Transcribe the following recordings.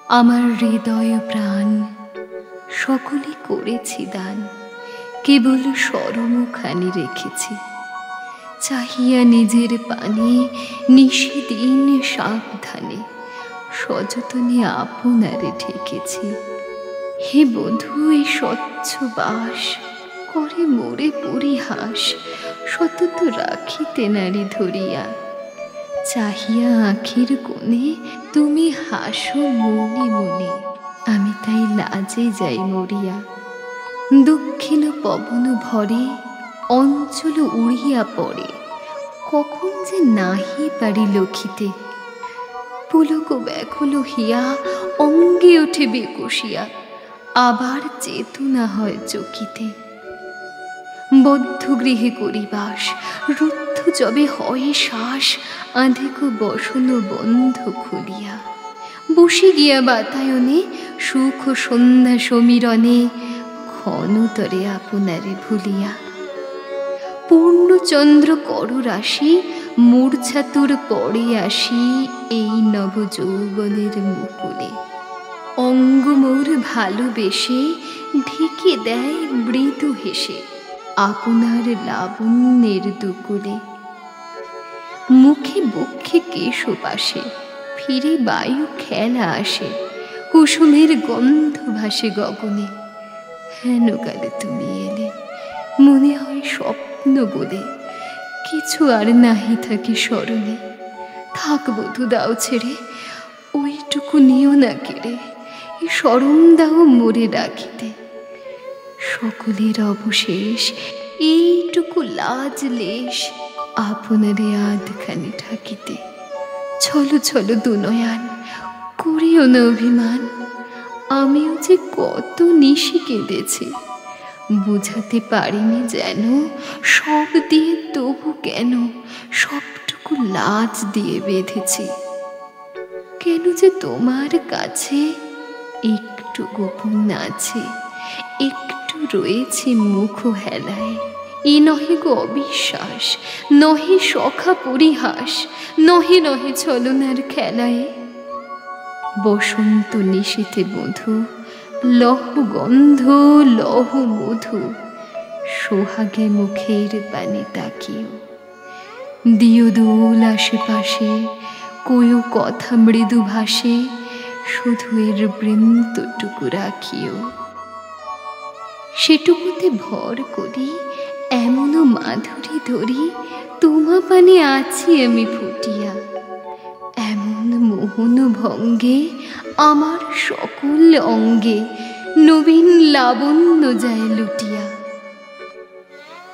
আমার হৃদয় প্রাণ সকলে করেছি দান, কেবল সরমখানি রেখেছি। চাহিয়া নিজের পানে নিশিদিন সাবধানে সযতনে আপনারে ঠেকেছি। হে বধূ, এই স্বচ্ছ বাস করে মোরে পরিহাস, সতত রাখিতে নারী ধরিয়া। চাহিয়া আখির কোণে তুমি হাসো মনে মনে, আমি তাই লাজে যাই মরিয়া। দক্ষিণ পবন ভরে অঞ্চল উড়িয়া পড়ে, কখন যে নাহি পারি লক্ষিতে। পুলক ব্যাকুল হিয়া অঙ্গে ওঠে বেকসিয়া, আবার চেতনা হয় চকিতে। বদ্ধ গৃহে করিবাস, রুদ্ধ যবে হয় শ্বাস, আধেক বসন বন্ধ খুলিয়া। বসে গিয়া বাতায়নে সুখ সন্ধ্যা সমীরণে, ক্ষণতরে আপনারে ভুলিয়া। পূর্ণচন্দ্র কররাশি মূর্ছাতুর পড়ে আসি, এই নব যৌবনের মুকুলে। অঙ্গ মোর ভালোবেসে ঢেকে দেয় মৃদু হেসে, আপনার লাবণ্যের দুকুলে। মুখে বক্ষে কেশ পাশে ফিরে বায়ু খেলা আসে, কুসুমের গন্ধ ভাসে গগনে। হেন কালে তুমি এলে, মনে হয় স্বপ্ন বলে, কিছু আর নাহি থাকি স্মরণে। থাক বধূ দাও ছেড়ে, ওইটুকু নিও না কেড়ে, এ স্মরণ দাও মোরে রাখিতে। সকলের অবশেষ এইটুকু লাজ লেশ, আপনারে আধখানি ঠাকিতে। ছলো ছলো দুনয়ান, করিও না অভিমান, আমিও যে কত নিশি কেঁদেছি। বুঝাতে পারিনি যেন, সব দিয়ে তবু কেন সবটুকু লাজ দিয়ে বেঁধেছি। কেন যে তোমার কাছে একটু গোপন আছে, একটু রয়েছে মুখ হেলায়। এ নহে গো অবিশ্বাস, নহে সখা পরিহাস, নহে নহে ছলনার খেলায়। বসন্ত নিশীথে বধূ, লহ গন্ধ লহ মধু, সোহাগে মুখের পানে তাকিও। দিও দোল আশেপাশে, কয়ো কথা মৃদু ভাসে, শুধু এর বৃন্তটুকু রাখিও। সেটুকুতে ভর করি এমনও মাধুরী ধরি, তোমা পানে আছি আমি ফুটিয়া। এমন মোহন ভঙ্গে আমার সকল অঙ্গে নবীন লাবণ্য যায় লুটিয়া।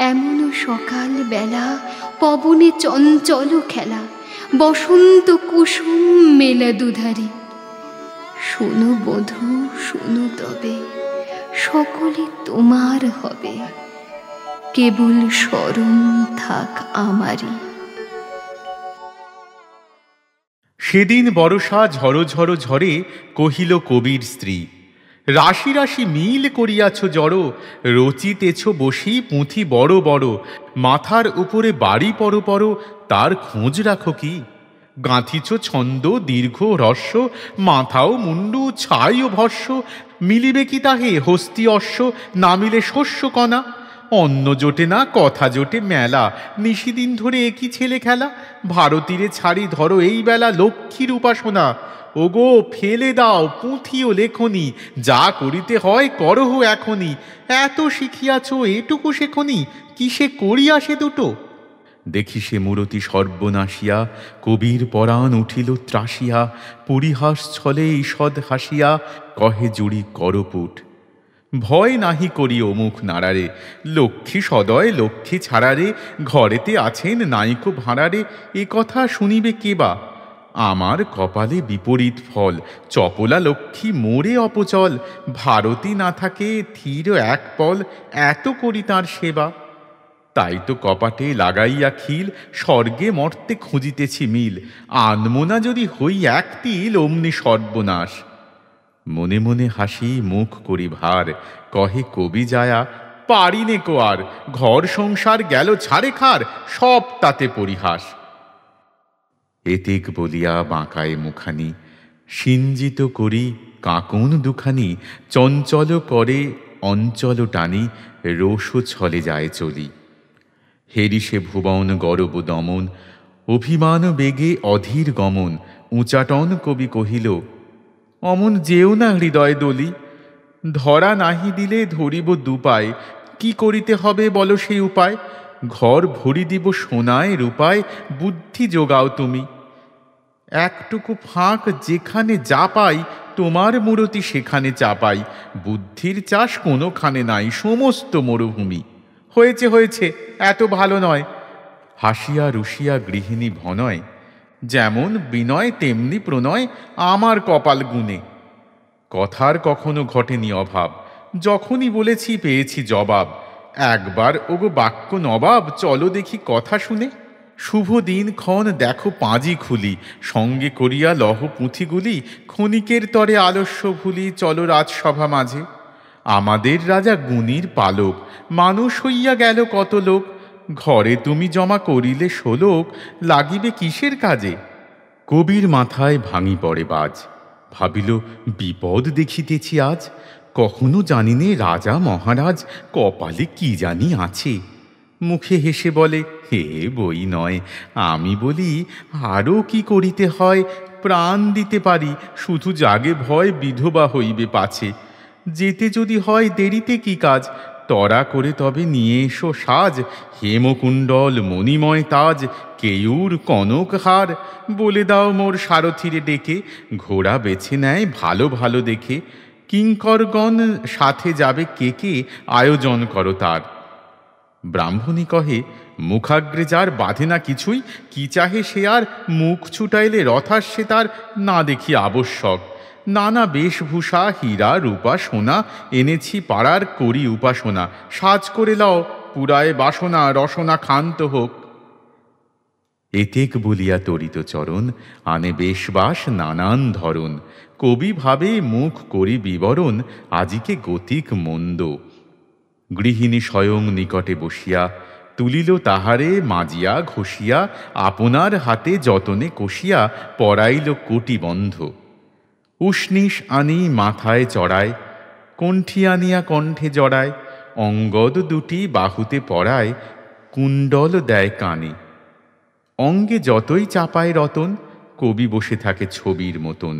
এমন সকাল বেলা পবনে চঞ্চল খেলা, বসন্ত কুসুম মেলা দুধারে। শোনো বধূ শোনো তবে, সকলে তোমার হবে, কেবল স্মরণ থাক আমারই। সেদিন বরষা ঝড়ো ঝড়ো ঝরে, কহিল কবির স্ত্রী, রাশি রাশি মিল করিয়াছ জড়ো, রচিতেছ বসি পুঁথি বড় বড়, মাথার উপরে বাড়ি পর পর, তার খোঁজ রাখো কি? গাঁথিছ ছন্দ দীর্ঘ হ্রস্ব, মাথাও মুন্ডু ছাই ও ভস্য, মিলিবে কি তাহে হস্তি অশ্ব, না মিলে শস্য কণা? অন্ন জোটে না কথা জোটে মেলা, নিশিদিন ধরে একই ছেলে খেলা। ভারতীরে ছাড়ি ধরো এই বেলা লক্ষ্মীর উপাসনা, ওগো ফেলে দাও পুঁথি ও লেখনি, যা করিতে হয় করহ এখনি। এত শিখিয়াছ এটুকু শেখনি, কিসে করিয়া সে দুটো? দেখি সে মূরতি সর্বনাশিয়া, কবির পরাণ উঠিল ত্রাসিয়া। পরিহাস ছলে ঈষৎ হাসিয়া, কহে জুড়ি করপুট। ভয় নাহি করি অমুখ নাড়ারে, লক্ষ্মী সদয় লক্ষ্মী ছাড়ারে, ঘরেতে আছেন নাইকো ভাঁড়ারে, এ কথা শুনিবে কে বা? আমার কপালে বিপরীত ফল, চপলা লক্ষ্মী মোরে অপচল। ভারতী না থাকে থির এক পল, এত করি তাঁর সেবা। তাই তো কপাটে লাগাইয়া খিল, স্বর্গে মর্তে খুঁজিতেছি মিল। আনমোনা যদি হই এক তিল, অমনি সর্বনাশ। মনে মনে হাসি মুখ করি ভার, কহে কবি যায়া পারিনে কো আর। ঘর সংসার গেল ছাড়ে খার, সব তাতে পরিহাস। এতেক বলিয়া বাঁকায় মুখানি, সিঞ্জিত করি কাঁকন দুখানি, চঞ্চল করে অঞ্চল টানি, রোষ ছলে যায় চলি। হেরিসে ভুবন গরব দমন, অভিমান বেগে অধীর গমন, উচাটন কবি কহিল, অমন যেও না হৃদয় দলি, ধরা নাহি দিলে ধরিব দুপায়, কি করিতে হবে বলো সেই উপায়, ঘর ভরি দিব সোনায় রূপায়, বুদ্ধি যোগাও তুমি। একটুকু ফাঁক যেখানে যা পাই, তোমার মূরতি সেখানে চাপাই, বুদ্ধির চাষ কোনোখানে নাই, সমস্ত মরুভূমি। হয়েছে হয়েছে, এত ভালো নয়। হাসিয়া রুশিয়া গৃহিণী ভনয়, যেমন বিনয় তেমনি প্রণয়, আমার কপাল গুণে। কথার কখনো ঘটেনি অভাব, যখনই বলেছি পেয়েছি জবাব। একবার ওগো বাক্য নবাব, চলো দেখি কথা শুনে। শুভ দিন ক্ষণ দেখো পাঁজি খুলি, সঙ্গে করিয়া লহ পুঁথিগুলি, ক্ষণিকের তরে আলস্য ভুলি, চলো রাজসভা মাঝে। আমাদের রাজা গুণীর পালক, মানুষ হইয়া গেল কত লোক, ঘরে তুমি জমা করিলে শোলক, লাগিবে কিসের কাজে। কবির মাথায় ভাঙি পড়ে বাজ, ভাবিল বিপদ দেখিতেছি আজ, কখনো জানিনে রাজা মহারাজ কপালে কি জানি আছে। মুখে হেসে বলে, হে বই নয়, আমি বলি আরও কি করিতে হয়, প্রাণ দিতে পারি, শুধু জাগে ভয় বিধবা হইবে পাছে। যেতে যদি হয় দেরিতে কি কাজ, তরা করে তবে নিয়ে এসো সাজ, হেমকুণ্ডল মণিময় তাজ, কেয়ুর কনক হার, বলে দাও মোর সারথিরে ডেকে, ঘোড়া বেছে নেয় ভালো ভালো দেখে, কিঙ্করগণ সাথে যাবে কে কে, আয়োজন করো তার। ব্রাহ্মণী কহে, মুখাগ্রে যার বাঁধে না কিছুই, কি চাহে সে আর, মুখ ছুটাইলে রথাস্যে তার, না দেখি আবশ্যক। নানা বেশভূষা হীরা রূপা সোনা, এনেছি পাড়ার করি উপাসনা, সাজ করে লও পুরায় বাসনা, রসনা ক্ষান্ত হোক। এতেক বলিয়া তরিত চরণ, আনে বেশবাস নানান ধরন, কবি ভাবে মুখ করি বিবরণ, আজিকে গতিক মন্দ। গৃহিণী স্বয়ং নিকটে বসিয়া, তুলিল তাহারে মাজিয়া ঘষিয়া, আপনার হাতে যতনে কষিয়া, পরাইল কোটি বন্ধ। উষ্ণিস আনি মাথায় চড়ায়, কণ্ঠি আনিয়া কণ্ঠে জড়ায়, অঙ্গদ দুটি বাহুতে পরায়, কুণ্ডল দেয় কানে। অঙ্গে যতই চাপায় রতন, কবি বসে থাকে ছবির মতন।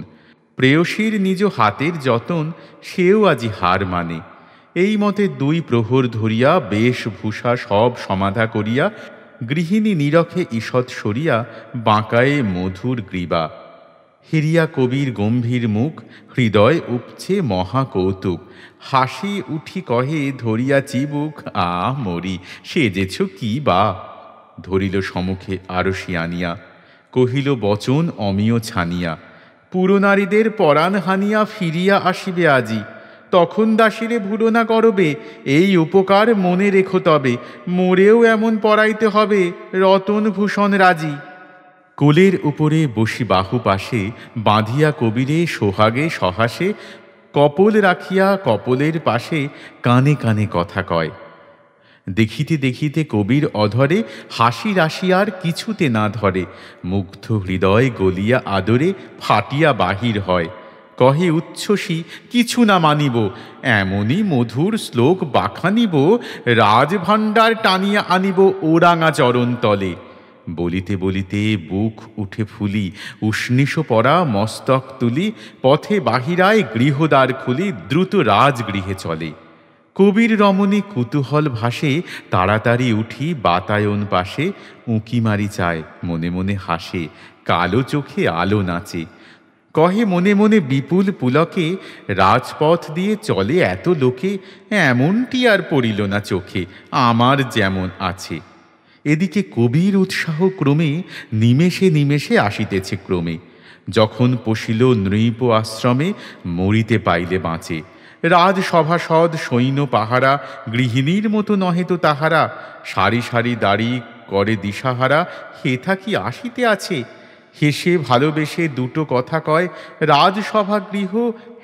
প্রেয়সীর নিজ হাতের যতন, সেও আজি হার মানে। এই মতে 2 প্রহর ধরিয়া বেশভূষা সব সমাধা করিয়া, গৃহিণী নিরখে ঈষৎ সরিয়া, বাঁকায়ে মধুর গ্রীবা। হেরিয়া কবির গম্ভীর মুখ, হৃদয় উপছে মহা কৌতুক, হাসি উঠি কহে ধরিয়া চিবুক, আ মরি সেজেছ কি বা। ধরিল সমুখে আরশি আনিয়া, কহিল বচন অমিয় ছানিয়া, পুরনারীদের পরাণ হানিয়া ফিরিয়া আসিবে আজি, তখন দাসীরে ভুলো না করবে, এই উপকার মনে রেখো তবে, মোরেও এমন পরাইতে হবে, রতন ভূষণ রাজি। কোলের উপরে বসি বাহু পাশে, বাঁধিয়া কবিরে সোহাগে সহাসে, কপল রাখিয়া কপলের পাশে, কানে কানে কথা কয়। দেখিতে দেখিতে কবির অধরে, হাসি রাশি আর কিছুতে না ধরে, মুগ্ধ হৃদয় গলিয়া আদরে, ফাটিয়া বাহির হয়। কহে উচ্ছ্বসী, কিছু না মানিব, এমনই মধুর শ্লোক বাখানিব, রাজভাণ্ডার টানিয়া আনিব ওরাঙা চরণ তলে। বলিতে বলিতে বুক উঠে ফুলি, উষ্ণিষ পরা মস্তক তুলি, পথে বাহিরায় গৃহদ্বার খুলি, দ্রুত রাজগৃহে চলে। কবির রমণী কুতূহল ভাসে, তাড়াতাড়ি উঠি বাতায়ন পাশে, উঁকি মারি চায় মনে মনে হাসে, কালো চোখে আলো নাচে। কহে মনে মনে বিপুল পুলকে, রাজপথ দিয়ে চলে এত লোকে, এমনটি আর পড়িল না চোখে, আমার যেমন আছে। এদিকে কবির উৎসাহ ক্রমে নিমেষে নিমেষে আসিতেছে ক্রমে। যখন পশিল নৃপ আশ্রমে, মরিতে পাইলে বাঁচে। রাজসভাসদ সৈন্য পাহারা, গৃহিণীর মতো নহে তো তাহারা, সারি সারি দাড়ি করে দিশাহারা, হেথা কি আসিতে আছে। হেসে ভালোবেসে দুটো কথা কয়, রাজসভা গৃহ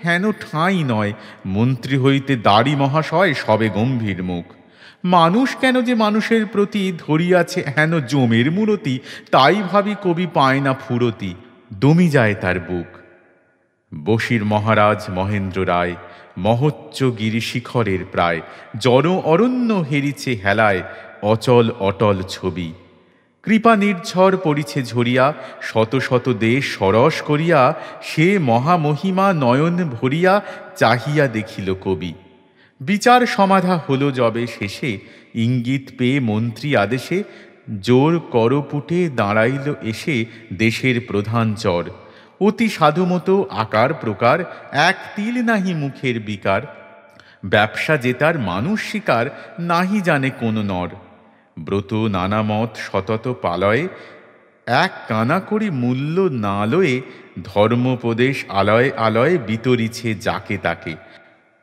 হেন ঠাঁই নয়, মন্ত্রী হইতে দাড়ি মহাশয় সবে গম্ভীর মুখ। মানুষ কেন যে মানুষের প্রতি ধরিয়াছে হেন জমের মূরতি, তাই ভাবি কবি পায় না ফুরতি, দমি যায় তার বুক। বশির মহারাজ মহেন্দ্র রায় মহোচ্চ গিরিশিখরের প্রায় জন অরণ্য হেরিছে হেলায় অচল অটল ছবি। কৃপা নির্ঝর পড়িছে ঝরিয়া শত শত দেশ সরস করিয়া সে মহামহিমা নয়ন ভরিয়া চাহিয়া দেখিল কবি। বিচার সমাধা হল যবে শেষে ইঙ্গিত পেয়ে মন্ত্রী আদেশে জোর করপুটে দাঁড়াইল এসে দেশের প্রধান চর। অতি সাধুমতো আকার প্রকার এক তিল নাহি মুখের বিকার। ব্যবসা জেতার মানুষ শিকার নাহি জানে কোন নর। ব্রত নানামত সতত পালয়ে এক কানা করি মূল্য না লয়ে ধর্মোপদেশ আলয়ে আলয়ে বিতরিছে যাকে তাকে।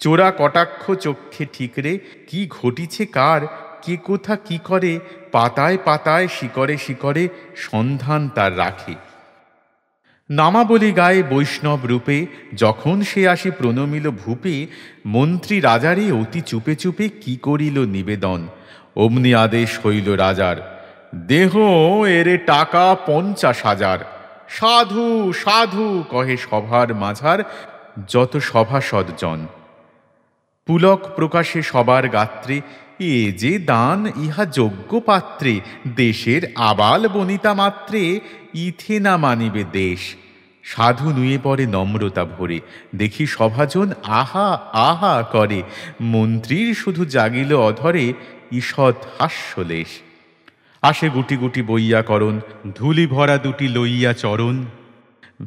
চোরা কটাক্ষ চক্ষে ঠিকরে কি ঘটিছে কার কে কোথা কি করে পাতায় পাতায় শিকরে শিকরে সন্ধান তার রাখে। নামাবলী গায়ে বৈষ্ণব রূপে যখন সে আসি প্রণমিল ভূপে মন্ত্রী রাজারে অতি চুপে চুপে কি করিল নিবেদন। অমনি আদেশ হইল রাজার, দেহ এরে টাকা 50,000। সাধু সাধু কহে সভার মাঝার যত সভাসদজন। পুলক প্রকাশে সবার গাত্রে এ যে দান ইহা যোগ্য পাত্রে দেশের আবাল বনিতা মাত্রে ইথে না মানিবে দেশ। সাধু নুয়ে পড়ে নম্রতা ভরে দেখি সভাজন আহা আহা করে মন্ত্রীর শুধু জাগিল অধরে ঈষৎ হাস্যলেশ। আসে গুটি গুটি বইয়া করণ ধুলি ভরা দুটি লইয়া চরণ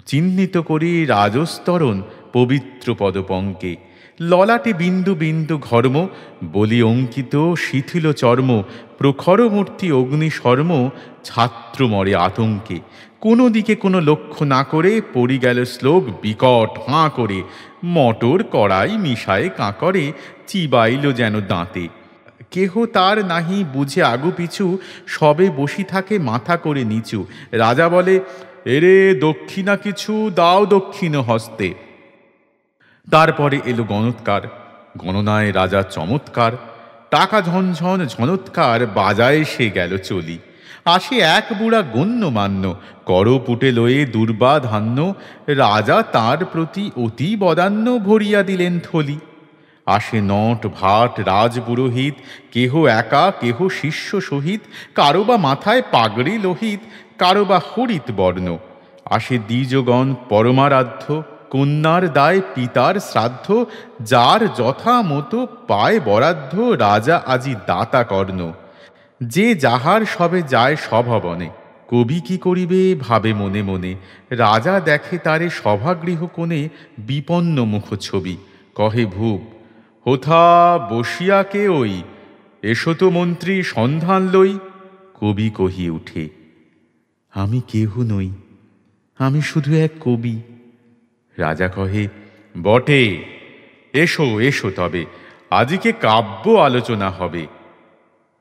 চিহ্নিত করি রাজস্তরণ পবিত্র পদপঙ্কে। ললাটে বিন্দু বিন্দু ঘর্ম বলি অঙ্কিত শিথিল চর্ম প্রখর মূর্তি অগ্নিশর্ম ছাত্র মরে আতঙ্কে। কোনো দিকে কোনো লক্ষ্য না করে পড়ি গেল শ্লোক বিকট হাঁ করে মটর কড়াই মিশায় কাঁকরে চিবাইল যেন দাঁতে। কেহ তার নাহি বুঝে আগু পিছু সবে বসি থাকে মাথা করে নিচু। রাজা বলে, এরে দক্ষিণা কিছু দাও দক্ষিণ হস্তে। তারপরে এলো গণৎকার, গণনায় রাজা চমৎকার। টাকা ঝনঝন ঝনৎকার বাজায় সে গেল চলি। আসে এক বুড়া গণ্যমান্য করপুটে লয়ে দুর্বা ধান্য। রাজা তার প্রতি অতি বদান্য ভরিয়া দিলেন থলি। আসে নট ভাট রাজপুরোহিত কেহ একা কেহ শিষ্য সহিত কারো বা মাথায় পাগড়ি লোহিত কারো বা হরিত বর্ণ। আসে দ্বিজগণ পরমারাধ্য কন্যার দায় পিতার শ্রাদ্ধ যার যথা মতো পায় বরাদ্ধ রাজা আজি দাতা কর্ণ। যে যাহার সবে যায় সভবনে কবি কি করিবে ভাবে মনে মনে। রাজা দেখে তারে সভাগৃহ কোণে বিপন্ন মুখ ছবি। কহে ভূপ, হোথা বসিয়া কে ওই এসো তো মন্ত্রী সন্ধান লই। কবি কহি উঠে, আমি কেহ নই, আমি শুধু এক কবি। রাজা কহে, বটে, এসো এসো তবে আজকে কাব্য আলোচনা হবে।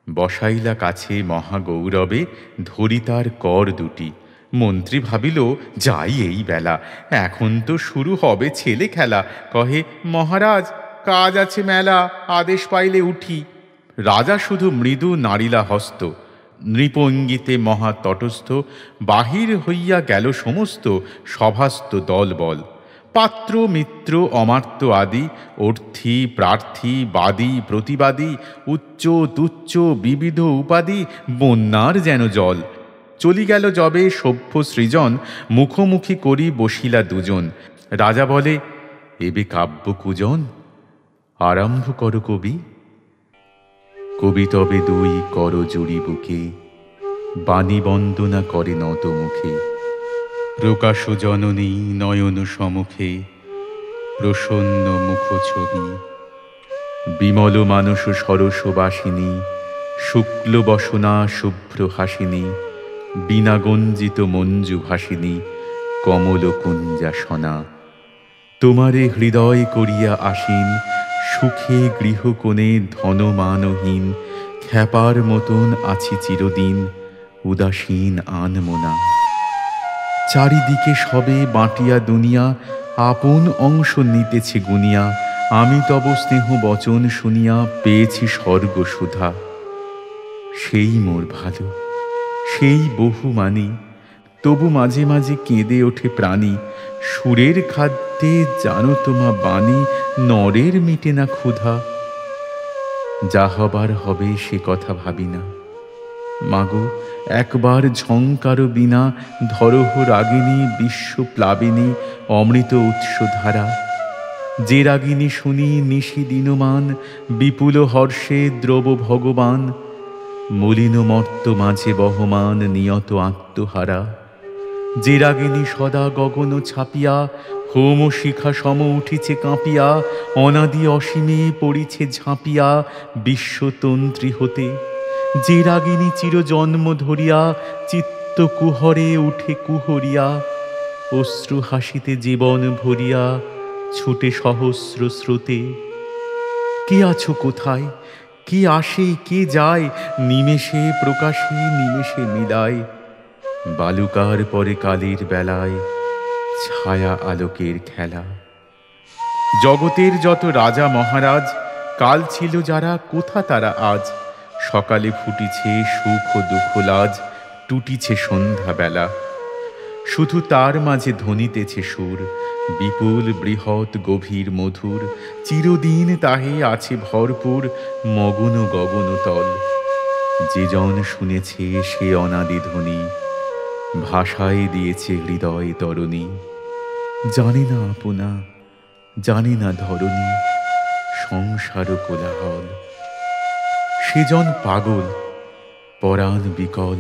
বসাইলা কাছে মহাগৌরবে ধরি তার কর দুটি। মন্ত্রী ভাবিল, যাই এই বেলা, এখন তো শুরু হবে ছেলে খেলা। কহে, মহারাজ কাজ আছে মেলা, আদেশ পাইলে উঠি। রাজা শুধু মৃদু নাড়িলা হস্ত, নৃপঙ্গিতে মহা তটস্থ বাহির হইয়া গেল সমস্ত সভাস্থ দলবল। পাত্র মিত্র অমাত্য আদি অর্থী প্রার্থী বাদী প্রতিবাদী উচ্চ তুচ্চ বিবিধ উপাধি বন্যার যেন জল। চলি গেল যবে সভ্য সৃজন মুখোমুখি করি বসিলা দুজন। রাজা বলে, এবে কাব্য কুজন আরম্ভ কর কবি। কবি তবে দুই কর জুড়ি বুকে বাণী বন্দনা করে নত মুখে। প্রকাশ জননী নয়ন সমুখে প্রসন্ন মুখ ছবি। বিমল মানস সরস বাসিনী শুক্ল বসনা শুভ্র হাসিনী বিনা গঞ্জিত মঞ্জু ভাসিনী কমল কুঞ্জাসনা। তোমারে হৃদয় করিয়া আসীন সুখে গৃহকোণে ধনমানহীন খ্যাপার মতন আছি চিরদিন উদাসীন আনমনা। চারিদিকে সবে বাঁটিয়া দুনিয়া আপন অংশ নিতেছে গুনিয়া। আমি তব স্নেহ বচন শুনিয়া পেয়েছি স্বর্গ সুধা। সেই মোর ভালো, সেই বহু মানি, তবু মাঝে মাঝে কেঁদে ওঠে প্রাণী। সুরের খাদ সত্যি জানো তোমা বাণী, নরের মিটে না ক্ষুধা। যা হবার হবে সে কথা ভাবি না, মাগো একবার ঝংকার বিনা ধরহ রাগিনী বিশ্ব প্লাবিনী অমৃত উৎসধারা। যে রাগিনী শুনি নিশি দিনমান বিপুল হর্ষে দ্রব ভগবান, মলিন মর্ত মাঝে বহমান নিয়ত আত্মহারা। যে রাগিনী সদা গগন ছাপিয়া হোম শিখা সম উঠিছে কাঁপিয়া, অনাদি অসীমে পড়িছে ঝাঁপিয়া বিশ্বতন্ত্রী হতে। যে রাগিনী চিরজন্ম ধরিয়া চিত্ত কুহরে উঠে কুহরিয়া, অশ্রু হাসিতে জীবন ভরিয়া ছুটে সহস্র স্রোতে। কে আছো কোথায়, কে আসে কে যায়, নিমেষে প্রকাশে নিমেষে মিলায়। বালুকার পরে কালের বেলায় ছায়া আলোকের খেলা। জগতের যত রাজা মহারাজ কাল ছিল যারা, কোথা তারা আজ। সকালে ফুটিছে সুখ ও দুঃখ লাজ, টুটিছে সন্ধ্যা বেলা। শুধু তার মাঝে ধ্বনিতেছে সুর, বিপুল বৃহৎ গভীর মধুর। চিরদিন তাহে আছে ভরপুর মগন গগন তল। যে জন শুনেছে সে অনাদি ধ্বনি, ভাষায় দিয়েছে হৃদয় তরণী। জানে না আপনা, জানে না ধরণী, সংসার কোলাহল। সেজন পাগল পরাণ বিকল,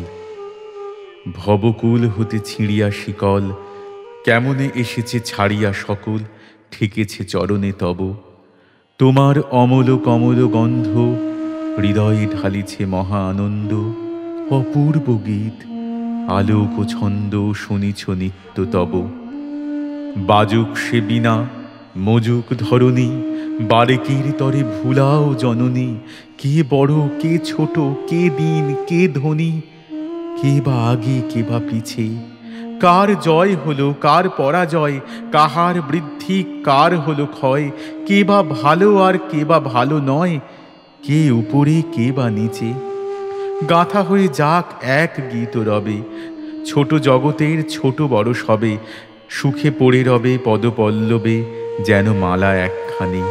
ভবকুল হতে ছিঁড়িয়া শিকল। কেমনে এসেছে ছাড়িয়া সকল, ঠেকেছে চরণে তব। তোমার অমল কমল গন্ধ হৃদয়ে ঢালিছে মহা আনন্দ। অপূর্ব গীত আলোক ও ছন্দ শুনিছ নিত্য তব। বাজুক সে বীণা মজুক ধরণী, বারেকের তরে ভুলাও জননী। কে বড় কে ছোট, কে দীন কে ধনী, কে বা আগে কে বা পিছে। কার জয় হলো কার পরাজয়, কাহার বৃদ্ধি কার হলো ক্ষয়। কে বা ভালো আর কে বা ভালো নয়, কে উপরে কে বা নিচে। গাথা হয়ে যাক এক গীত রবে, ছোট জগতের ছোট বড় সবে। সুখে পড়ে রবে পদপল্লবে যেন মালা একখানি।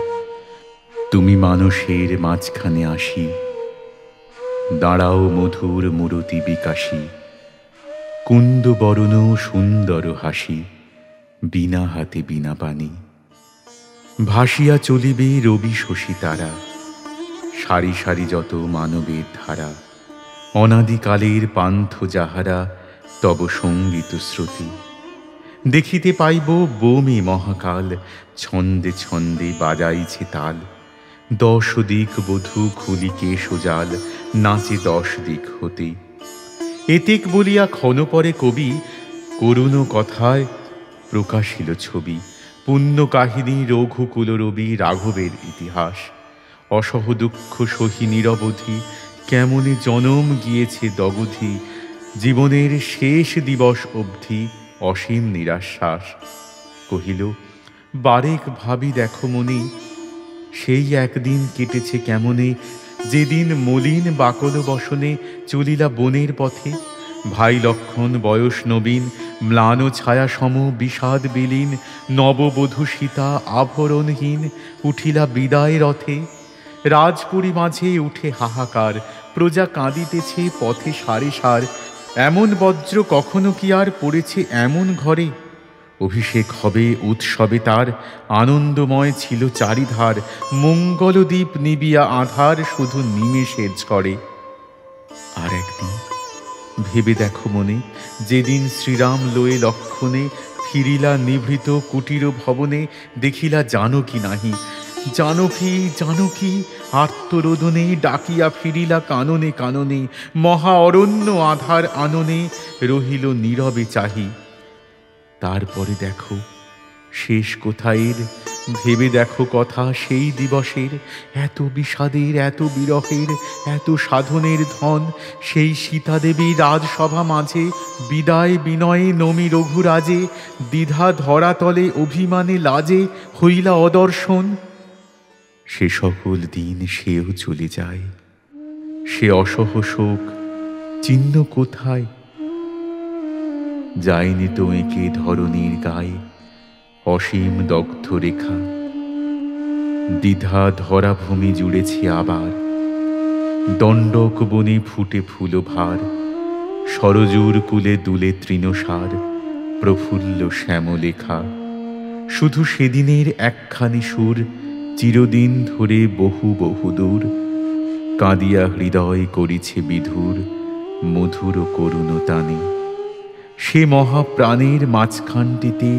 তুমি মানুষের মাঝখানে আসি, দাঁড়াও মধুর মূরতি বিকাশী। কুন্দ বরণ সুন্দর হাসি, বিনা হাতে বিনা পানি। ভাসিয়া চলিবে রবি শশী তারা, সারি সারি যত মানবের ধারা। অনাদিকালের পান্থ যাহারা তব সঙ্গীত শ্রুতি। দেখিতে পাইব বোমে মহাকাল, ছন্দে ছন্দে বাজাইছে তাল। 10 দিক বধূ খুলিকে সোজাল, নাচে 10 দিক হতে। এতেক বলিয়া ক্ষণপরে কবি করুণ কথায় প্রকাশিল ছবি। পুণ্য কাহিনী রঘুকুল রবি রাঘবের ইতিহাস। অসহ দুঃখ সহি নিরবধি, কেমনে জনম গিয়েছে দগধি। জীবনের শেষ দিবস অবধি অসীম নিরাশ্বাস। কহিল বারেক ভাবি দেখো মনি, সেই একদিন কেটেছে কেমনে। যেদিন মলিন বাকল বসনে চলিলা বনের পথে। ভাই লক্ষণ বয়স নবীন, ম্লান ছায়া সম বিষাদ বিলীন। নববধূ সীতা আভরণহীন উঠিলা বিদায় রথে। রাজপুরী মাঝে উঠে হাহাকার, প্রজা কাঁদিতেছে পথে সারে সার। এমন বজ্র কখনো কি আর পড়েছে এমন ঘরে। অভিষেক হবে উৎসবে তার, আনন্দময় ছিল চারিধার। মঙ্গলদ্বীপ নিবিয়া আধার শুধু নিমেষের ঝড়ে। আর একদিন ভেবে দেখো মনে, যেদিন শ্রীরাম লয়ে লক্ষণে ফিরিলা নিভৃত কুটির ভবনে। দেখিলা জানকী নাহি, জানকী জানকী আর্তরোদনে ডাকিয়া ফিরিলা কাননে কাননে। মহা অরণ্য আধার আননে রহিল নীরবে চাহি। তারপরে দেখো শেষ কোথায়ের, ভেবে দেখো কথা সেই দিবসের। এত বিষাদের এত বিরহের এত সাধনের ধন। সেই সীতাদেবী রাজসভা মাঝে বিদায় বিনয়ে নমি রঘুরাজে। দ্বিধা ধরাতলে অভিমানে লাজে হইলা অদর্শন। সে সকল দিন সেও চলে যায়, সে অসহ শোক চিহ্ন কোথায়। যায়নি তো একে ধরণীর গায়ে, অসীম দগ্ধ রেখা। দ্বিধা ধরা ভূমি জুড়েছে আবার, দণ্ডক বনে ফুটে ফুলভার। সরজুর কুলে দুলে তৃণসার, প্রফুল্ল শ্যামলেখা। শুধু সেদিনের একখানি সুর, চিরদিন ধরে বহু বহু দূর, কাঁদিয়া হৃদয় করিছে বিধুর, মধুর করুণ তানে। সে মহাপ্রাণের মাঝখানটিতে,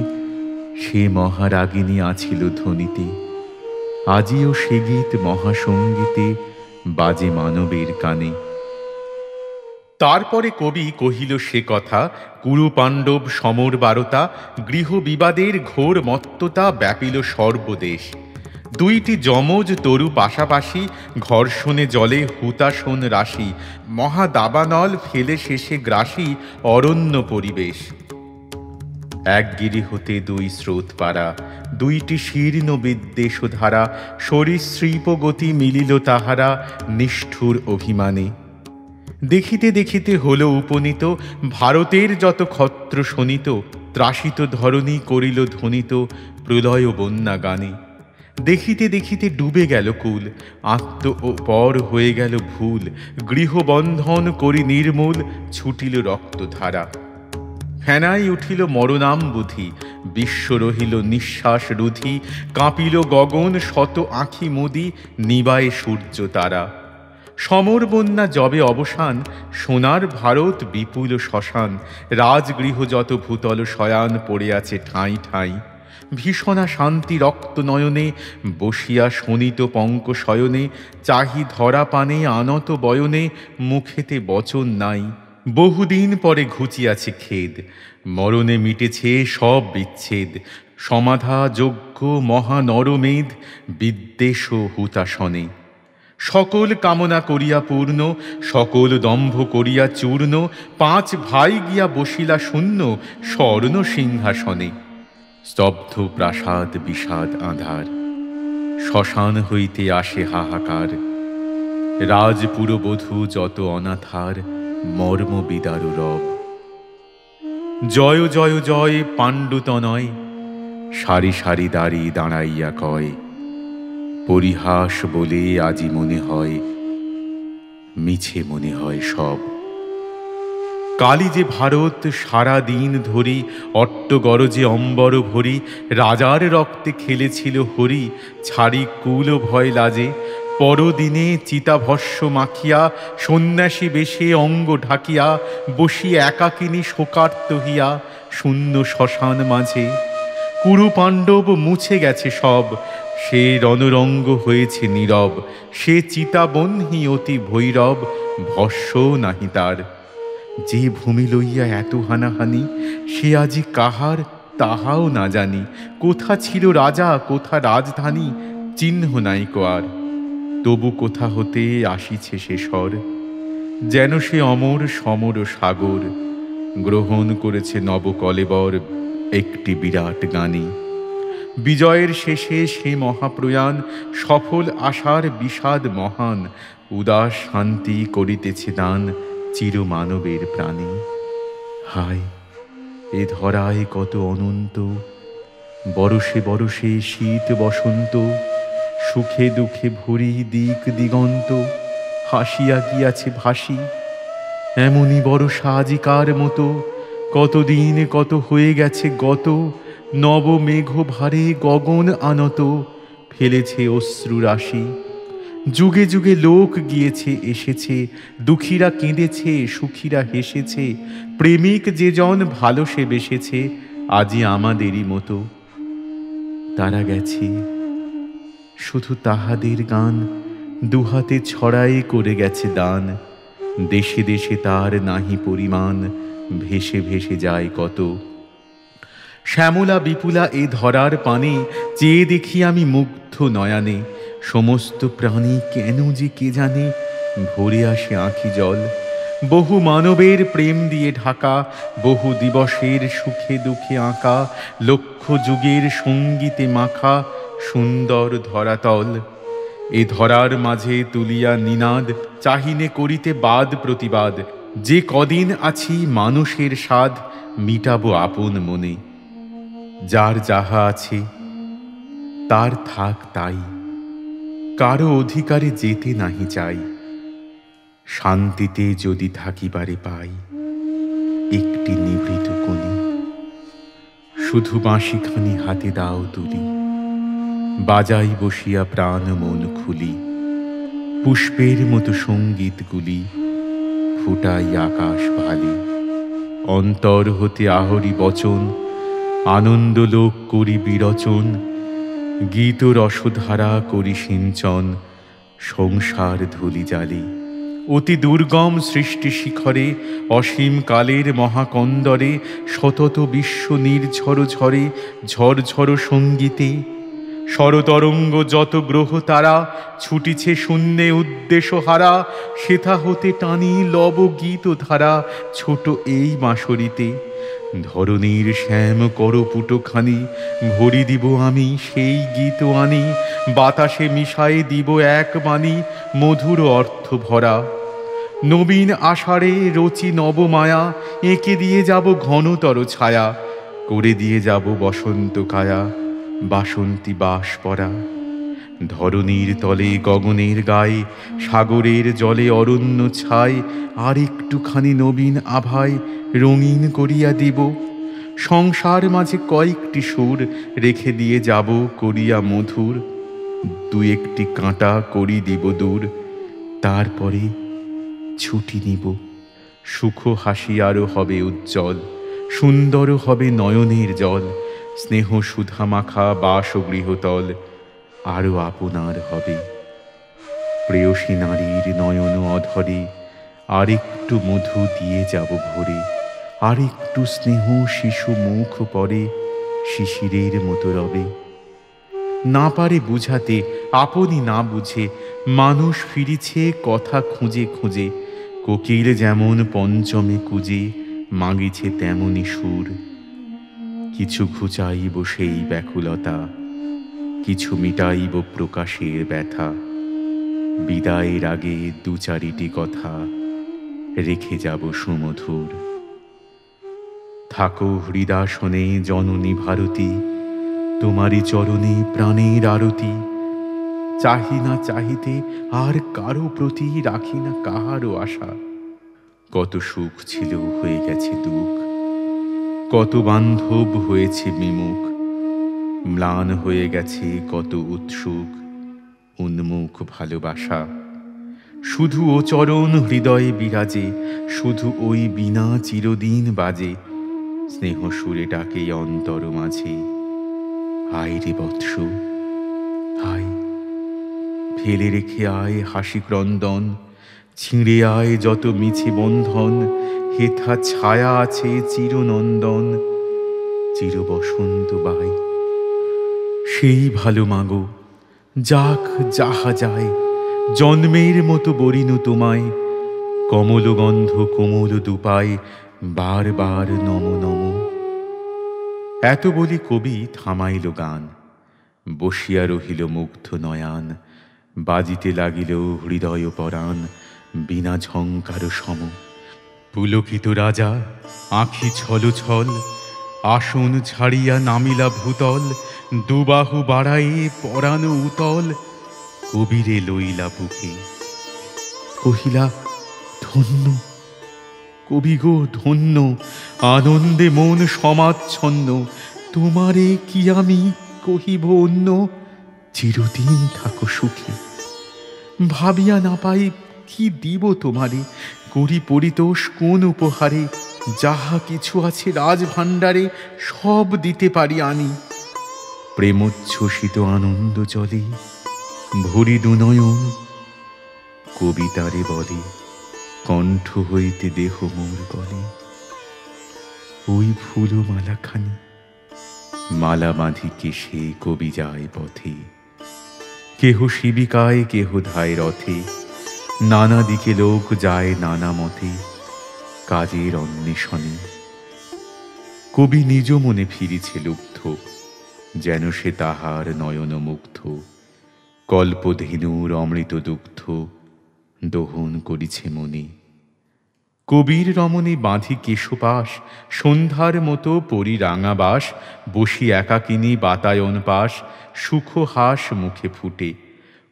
সে মহারাগিনী আছিল ধ্বনিতে। আজিও সে গীত মহাসঙ্গীতে বাজে মানবের কানে। তারপরে কবি কহিল সে কথা, কুরু পাণ্ডব সমর বারতা, গৃহ বিবাদের ঘোর মত্ততা ব্যাপিল সর্বদেশ। দুইটি যমজ তরু পাশাপাশি, ঘর্ষণে জলে হুতাশন রাশি। মহাদাবানল ফেলে শেষে গ্রাসী অরণ্য পরিবেশ। এক গিরি হতে দুই স্রোত পারা, দুইটি শীর্ণ বিদ্বেষধারা। সরীসৃপ গতি মিলিল তাহারা, নিষ্ঠুর অভিমানে। দেখিতে দেখিতে হল উপনীত, ভারতের যত ক্ষত্র শোনিত। ত্রাসিত ধরণী করিল ধ্বনিত, প্রলয় বন্যা গানে। দেখিতে দেখিতে ডুবে গেল কুল, আত্ম ও পর হয়ে গেল ভুল। গৃহবন্ধন করি নির্মূল, ছুটিল রক্তধারা। ফেনাই উঠিল মরণাম্বুধি, বিশ্ব রহিল নিঃশ্বাস রুধি। কাঁপিল গগন শত আঁখি মুদি, নিবায়ে সূর্য তারা। সমর বন্যা যবে অবসান, সোনার ভারত বিপুল শ্মশান। রাজগৃহ যত ভূতল শয়ান, পড়ে আছে ঠাঁই ঠাঁই। ভীষণা শান্তি রক্ত নয়নে, বসিয়া শোনিত পঙ্ক শয়নে। চাহি ধরা পানে আনত বয়নে, মুখেতে বচন নাই। বহুদিন পরে ঘুচিয়াছে খেদ, মরণে মিটেছে সব বিচ্ছেদ। সমাধা যজ্ঞ মহানরমেদ, বিদ্বেষ হুতাশনে। সকল কামনা করিয়া পূর্ণ, সকল দম্ভ করিয়া চূর্ণ। পাঁচ ভাই গিয়া বসিলা শূন্য, স্বর্ণ সিংহাসনে। স্তব্ধ প্রাসাদ বিষাদ আঁধার, শ্মশান হইতে আসে হাহাকার। রাজপুরবধূ যত অনাথার, মর্ম বিদার রব। জয় জয় জয় পাণ্ডুতনয়, সারি সারি দাঁড়ি দাঁড়াইয়া কয়। পরিহাস বলে আজি মনে হয়, মিছে মনে হয় সব। কালী যে ভারত সারা দিন ধরি, অট্টগরজে অম্বর ভরি। রাজার রক্তে খেলেছিল হরি, ছাড়ি কুল ভয় লাজে। পরদিনে চিতাভস্য মাখিয়া, সন্ন্যাসী বেশে অঙ্গ ঢাকিয়া। বসি একাকিনী শোকার্ত হইয়া, শূন্য শ্মশান মাঝে। কুরু পাণ্ডব মুছে গেছে সব, সে রণরঙ্গ হয়েছে নীরব। সে চিতাবহ্নি অতি ভৈরব, ভস্য নাহি তার। যে ভূমি লইয়া এত হানাহানি, সে আজি কাহার তাহাও না জানি। কোথা ছিল রাজা, কোথা রাজধানী, চিহ্ন নাই কো আর। তবু কোথা হতে আসিছে সে স্বর, যেন সে অমর সমর সাগর। গ্রহণ করেছে নবকলেবর, একটি বিরাট গানে। বিজয়ের শেষে সে মহাপ্রয়াণ, সফল আশার বিষাদ মহান। উদাস শান্তি করিতেছে দান, চিরমানবের প্রাণে। হায় এ ধরায় কত অনন্ত, বরষে বরষে শীত বসন্ত। সুখে দুঃখে ভরি দিক দিগন্ত, হাসিয়া গিয়াছে ভাসি। এমনি বরষা আজিকার মতো, কতদিন কত হয়ে গেছে গত। নব মেঘ ভারে গগন আনত, ফেলেছে অশ্রু রাশি। যুগে যুগে লোক গিয়েছে এসেছে, দুঃখীরা কেঁদেছে সুখীরা হেসেছে। প্রেমিক যে জন ভালো সে বেসেছে, আজি আমাদেরই মতো। তারা গেছে, শুধু তাহাদের গান দুহাতে ছড়াই করে গেছে দান। দেশে দেশে তার নাহি পরিমাণ, ভেসে ভেসে যায় কত। শ্যামলা বিপুলা এ ধরার পানে, চেয়ে দেখি আমি মুগ্ধ নয়নে। সমস্ত প্রাণী কেন যে কে জানে, ভরে আসে আঁখি জল। বহু মানবের প্রেম দিয়ে ঢাকা, বহু দিবসের সুখে দুঃখে আঁকা। লক্ষ যুগের সঙ্গীতে মাখা, সুন্দর ধরাতল। এ ধরার মাঝে তুলিয়া নিনাদ, চাহিনে করিতে বাদ প্রতিবাদ। যে কদিন আছি মানুষের স্বাদ, মিটাবো আপন মনে। যার যাহা আছে তার থাক তাই, কারো অধিকারে যেতে নাহি চাই। শান্তিতে যদি থাকিবারে পাই একটি নিভৃত কোণে, শুধু বাঁশিখানি হাতে দাও তুলি, বাজাই বসিয়া প্রাণ মন খুলি, পুষ্পের মতো সঙ্গীতগুলি ফুটাই আকাশ ভালে। অন্তর হতে আহরি বচন, আনন্দ লোক করি বিরচন, গীত রসধারা করি সিঞ্চন, সংসার ধুলি জালে। অতি দুর্গম সৃষ্টি শিখরে, অসীম কালের মহাকন্দরে, শতত বিশ্ব নির্ঝর ঝরে, ঝরঝর সঙ্গীতে। শরতরঙ্গ যত গ্রহ তারা, ছুটিছে শূন্যে উদ্দেশ্য হারা, সেথা হতে টানি লব গীত ধারা, ছোট এই বাঁশরিতে। ধরণীর শ্যাম করপুটখানি ভরি দিব আমি সেই গীত আনি, বাতাসে মিশাই দিব এক বাণী মধুর অর্থ ভরা। নবীন আষাঢ়ে রচি নবমায়া, এঁকে দিয়ে যাব ঘনতর ছায়া, করে দিয়ে যাব বসন্ত কায়া বাসন্তী বাস পরা। ধরণীর তলে গগনের গায়ে, সাগরের জলে অরণ্য ছায়, আর একটুখানি নবীন আভায় রঙিন করিয়া দিব। সংসার মাঝে কয়েকটি সুর রেখে দিয়ে যাব করিয়া মধুর, দু একটি কাঁটা করি দিব দূর, তারপরে ছুটি নিব। সুখ হাসি আরো হবে উজ্জ্বল, সুন্দর হবে নয়নের জল, স্নেহ সুধা মাখা বাসগৃহতল আরো আপনার হবে। প্রেয়সী নারীর নয়ন অধরে আরেকটু মধু দিয়ে যাব ভরে, আরেকটু স্নেহ শিশু মুখ পরে শিশিরের মতো রবে। না পারে বুঝাতে আপনি না বুঝে, মানুষ ফিরিছে কথা খুঁজে খুঁজে, কোকিল যেমন পঞ্চমে কুজে মাগিছে তেমনি সুর। কিছু ঘুচাইব সেই ব্যাকুলতা, কিছু মিটাইব প্রকাশের ব্যথা, বিদায়ের আগে দু চারিটি কথা রেখে যাব সুমধুর। থাকো হৃদাসনে জননী ভারতী, তোমারই চরণে প্রাণের আরতি। চাহি না চাহিতে আর কারো প্রতি, রাখি না কাহারও আশা। কত সুখ ছিল হয়ে গেছে দুঃখ, কত বান্ধব হয়েছে বিমুখ, ম্লান হয়ে গেছে কত উৎসুক উন্মুখ ভালোবাসা। শুধু ও চরণ হৃদয়ে বিরাজে, শুধু ওই বীণা চিরদিন বাজে, স্নেহ সুরে ডাকে অন্তর মাঝে। আয় রে বৎস আয়, ফেলে রেখে আয় হাসি ক্রন্দন, ছিঁড়ে আয় যত মিছে বন্ধন, হেথা ছায়া আছে চিরনন্দন, চির বসন্ত বাই। সেই ভালো মাগো, যাক যাহা যায়, জন্মের মতো বরিনু তোমায়, কমল গন্ধ কোমল দুপায়, বার বার নম নম। এত বলি কবি থামাইল গান, বসিয়া রহিল মুগ্ধ নয়ান, বাজিতে লাগিল হৃদয় পরাণ বিনা ঝঙ্কার সম। পুলকিত রাজা আঁখি ছল ছল, আসন ছাড়িয়া নামিলা ভূতল, দুবাহু বাড়ায়ে পরাণ উতল, কবিরে লইলা বুকে। কহিলা ধন্য কবি গো ধন্য, আনন্দে মন সমাচ্ছন্ন, তোমারে কি আমি কহিব অন্য, চিরদিন থাকো সুখে। ভাবিয়া না পাই কি দিব তোমারে, করি পরিতোষ কোন উপহারে, যাহা কিছু আছে রাজভাণ্ডারে সব দিতে পারি আনি। প্রেমোচ্ছ্বসিত আনন্দ জলে ভরি দুনয়ন, কবিতারে বলে কণ্ঠ হইতে দেহ মোর গলে। ওই ফুল মালাখানি মালা বাঁধি কেশে কবি যায় পথে, কেহ শিবিকায় কেহ ধায় রথে, নানা দিকে লোক যায় নানা মতে কাজের অন্বেষণে। কবি নিজ মনে ফিরিছে লুব্ধ, যেন সে তাহার নয়ন মুগ্ধ, কল্পধেনুর অমৃত দুগ্ধ দোহন করিছে মনে। কবির রমণী বাঁধি কেশপাশ, সন্ধ্যার মতো পরিরাঙাবাস, বসি একাকিনী বাতায়ন পাশ, সুখহাস মুখে ফুটে।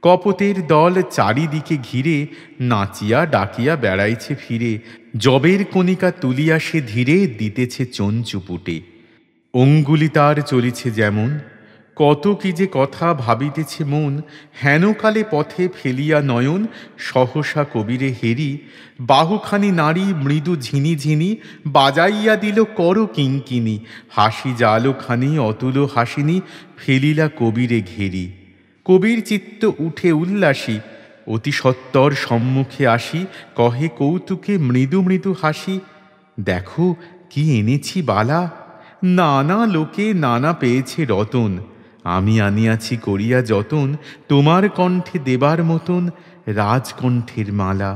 কপতের দল চারিদিকে ঘিরে, নাচিয়া ডাকিয়া বেড়াইছে ফিরে, জবের কণিকা তুলিয়া সে ধীরে দিতেছে চঞ্চুপুটে। অঙ্গুলি তার চলিছে যেমন, কত কি যে কথা ভাবিতেছে মন, হেনকালে পথে ফেলিয়া নয়ন, সহসা কবিরে হেরি, বাহুখানি নারী মৃদু ঝিনি ঝিনি, বাজাইয়া দিল কর কিঙ্কিনি, হাসি জালোখানি অতুল হাসিনী, ফেলিলা কবিরে ঘেরি। কবির চিত্ত উঠে উল্লাসী, অতি সত্বর সম্মুখে আসি, কহে কৌতুকে মৃদু মৃদু হাসি, দেখো কি এনেছি বালা, নানা লোকে নানা পেয়েছে রতন, আমি আনিয়াছি করিয়া যতন, তোমার কণ্ঠে দেবার মতন রাজকণ্ঠের মালা।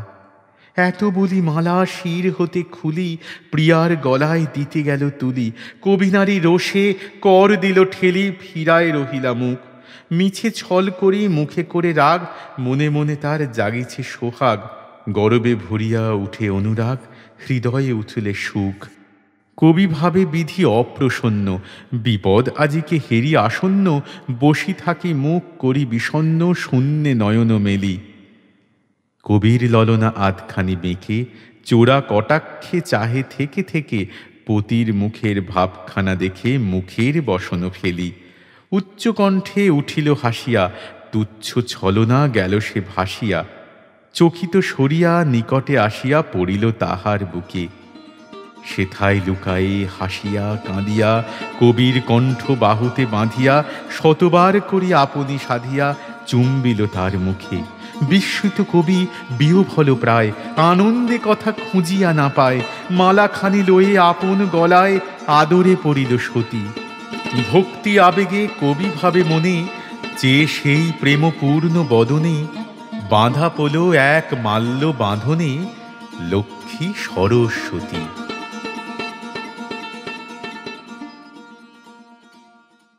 এত বলি মালা শির হতে খুলি, প্রিয়ার গলায় দিতে গেল তুলি, কবিনারী রোষে কর দিল ঠেলি, ফিরায় রহিলা মুখ। মিছে ছল করি মুখে করে রাগ, মনে মনে তার জাগিছে সোহাগ, গরবে ভরিয়া উঠে অনুরাগ, হৃদয়ে উথলে সুখ। কবি ভাবে বিধি অপ্রসন্ন, বিপদ আজিকে হেরি আসন্ন, বসি থাকি মুখ করি বিষণ্ণ, শূন্যে নয়ন মেলি। কবির ললনা আধখানি বেঁকে, চোরা কটাক্ষে চাহে থেকে থেকে, পতির মুখের ভাবখানা দেখে মুখের বসন ফেলি। উচ্চকণ্ঠে উঠিল হাসিয়া, তুচ্ছ ছলনা গেল সে ভাসিয়া, চকিত সরিয়া নিকটে আসিয়া পড়িল তাহার বুকে। সেথায় লুকায়ে হাসিয়া কাঁদিয়া, কবির কণ্ঠ বাহুতে বাঁধিয়া, শতবার করি আপনি সাধিয়া চুম্বিল তার মুখে। বিস্মিত কবি বিহ্বল প্রায়, আনন্দে কথা খুঁজিয়া না পায়, মালাখানি লয়ে আপন গলায় আদরে পড়িল সতী। ভক্তি আবেগে কবি ভাবে মনে, যে সেই প্রেমপূর্ণ বদনে, বাঁধা পোল এক মাল্য বাঁধনে, লক্ষ্মী সরস্বতী।